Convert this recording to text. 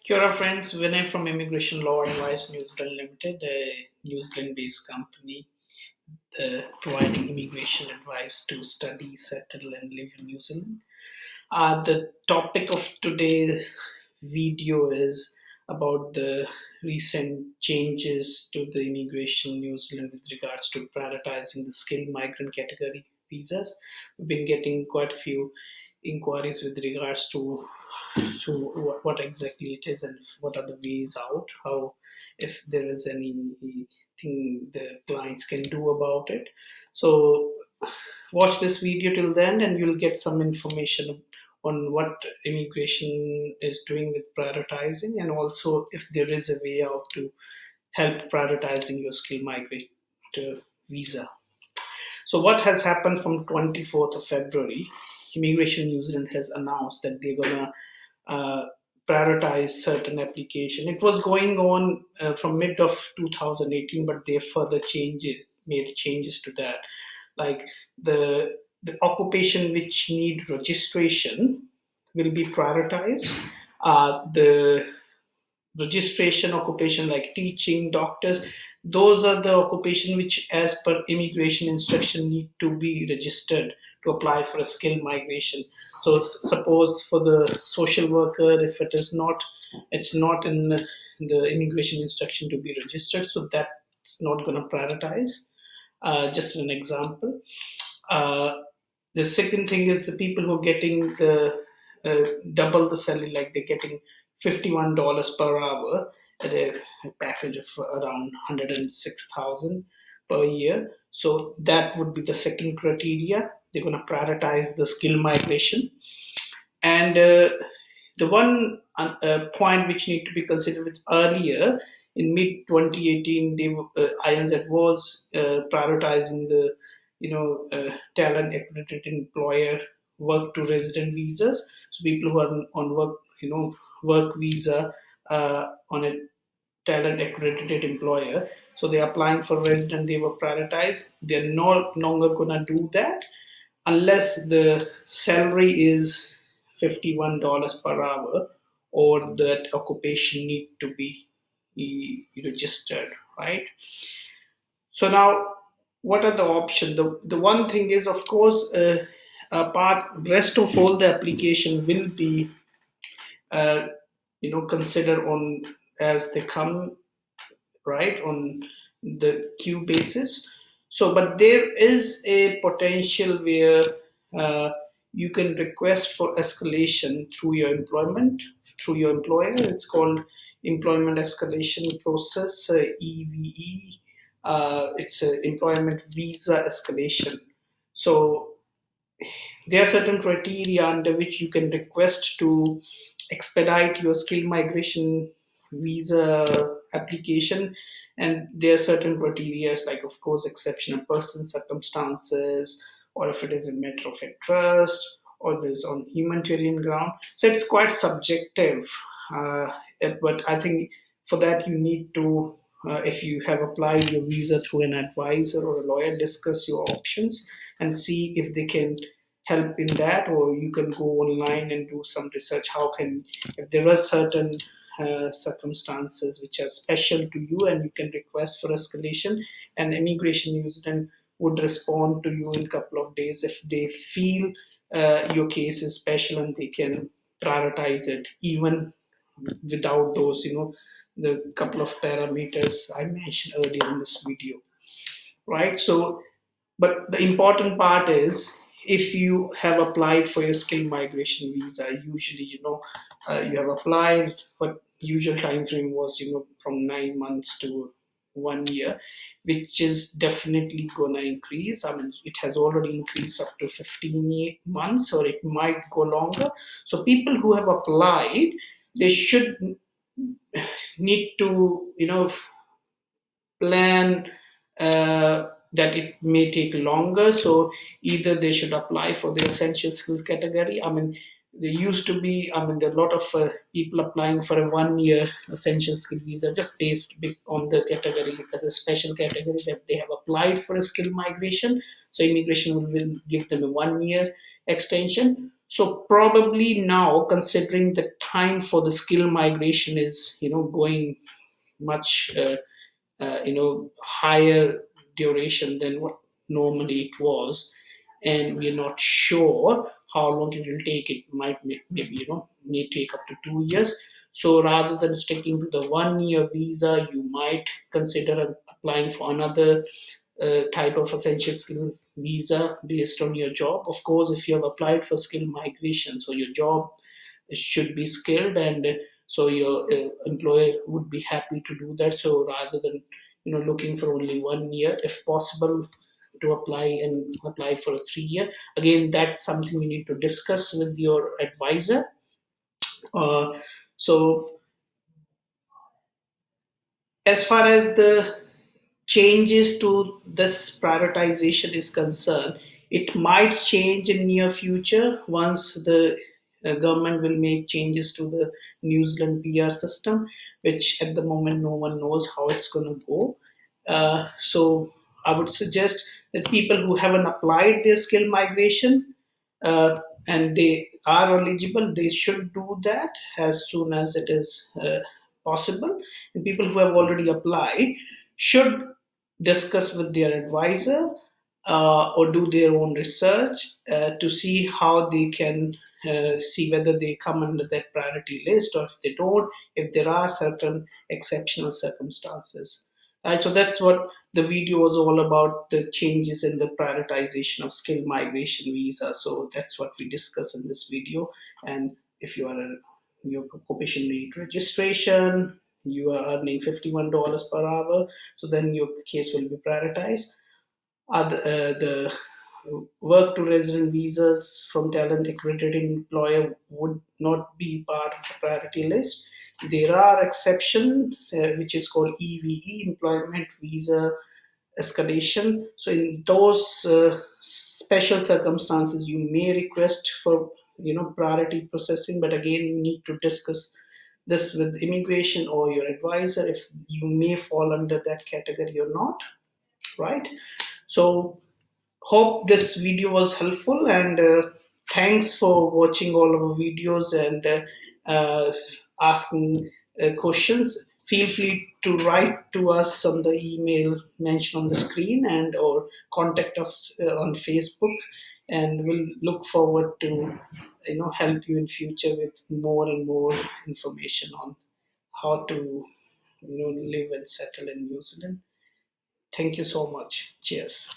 Here are friends, Vinay from Immigration Law Advice New Zealand Limited, a New Zealand-based company providing immigration advice to study, settle, and live in New Zealand. The topic of today's video is about the recent changes to the immigration in New Zealand with regards to prioritizing the skilled migrant category visas. We've been getting quite a few inquiries with regards to what exactly it is and what are the ways out, how if there is anything the clients can do about it. So watch this video till then and you'll get some information on what immigration is doing with prioritizing, and also if there is a way out to help prioritizing your skilled migrant visa. So what has happened from 24th of February, Immigration New Zealand has announced that they're gonna uh, prioritize certain application. It was going on from mid of 2018, but they further made changes to that. Like the occupation which need registration will be prioritized. The registration occupation like teaching, doctors, those are the occupation which as per immigration instruction need to be registered to apply for a skilled migration. So suppose for the social worker, if it is not, it's not in the immigration instruction to be registered, so that's not going to prioritize. Just an example. uh, the second thing is the people who are getting the double the salary, like they're getting $51 per hour at a package of around 106,000 per year. So that would be the second criteria. They're going to prioritize the skill migration. And the one point which need to be considered with earlier in mid 2018, INZ was prioritizing the talent accredited employer work to resident visas. So people who are on work visa on a talent accredited employer, so they're applying for resident, they were prioritized. They're no longer gonna do that unless the salary is $51 per hour or that occupation need to be registered, right? So now, what are the options? The one thing is, of course, rest of all the application will be uh, considered on as they come, right, on the queue basis. So but there is a potential where uh, you can request for escalation through your employer. It's called employment escalation process, EVE. It's a employment visa escalation. So there are certain criteria under which you can request to expedite your skilled migration visa application, and there are certain criteria like, of course, exceptional person circumstances, or if it is a matter of interest, or there's on humanitarian ground. So it's quite subjective, uh, but I think for that you need to, if you have applied your visa through an advisor or a lawyer, discuss your options and see if they can help in that, or you can go online and do some research. How can, if there are certain circumstances which are special to you, and you can request for escalation, and Immigration New Zealand would respond to you in a couple of days if they feel your case is special, and they can prioritize it even without those, the couple of parameters I mentioned earlier in this video, right? So but the important part is, if you have applied for your skilled migration visa, usually, you have applied, but usual time frame was, from 9 months to 1 year, which is definitely gonna increase. I mean, it has already increased up to 15 months, or it might go longer. So people who have applied, they should need to, plan that it may take longer. So either they should apply for the essential skills category. I mean, there used to be, I mean, there are a lot of people applying for a 1 year essential skill visa just based on the category as a special category that they have applied for a skill migration. So immigration will give them a 1 year extension. So probably now, considering the time for the skill migration is going much higher duration than what normally it was, and we're not sure how long it will take. It might maybe may take up to 2 years. So rather than sticking to the 1 year visa, you might consider applying for another type of essential skill visa based on your job. Of course, if you have applied for skill migration, so your job should be skilled, and so your employer would be happy to do that. So rather than looking for only 1 year, if possible, to apply for a 3 year. Again, that's something you need to discuss with your advisor. uh, so as far as the changes to this prioritization is concerned, it might change in near future once the government will make changes to the New Zealand PR system, which at the moment no one knows how it's going to go. So I would suggest that people who haven't applied their skill migration, uh, and they are eligible, they should do that as soon as it is possible. And people who have already applied should discuss with their advisor, or do their own research to see how they can see whether they come under that priority list, or if they don't, if there are certain exceptional circumstances. Right, so that's what the video was all about, the changes in the prioritization of skilled migration visa. So that's what we discuss in this video. And if you are your occupation need registration, you are earning $51 per hour, so then your case will be prioritized. The work to resident visas from talent accredited employer would not be part of the priority list. There are exceptions, which is called EVE, employment visa escalation. So in those special circumstances, you may request for priority processing, but again, you need to discuss this with immigration or your advisor if you may fall under that category or not. Right. So hope this video was helpful, and thanks for watching all of our videos and asking questions. Feel free to write to us on the email mentioned on the screen, and or contact us on Facebook, and we'll look forward to help you in future with more and more information on how to live and settle in New Zealand. Thank you so much. Cheers.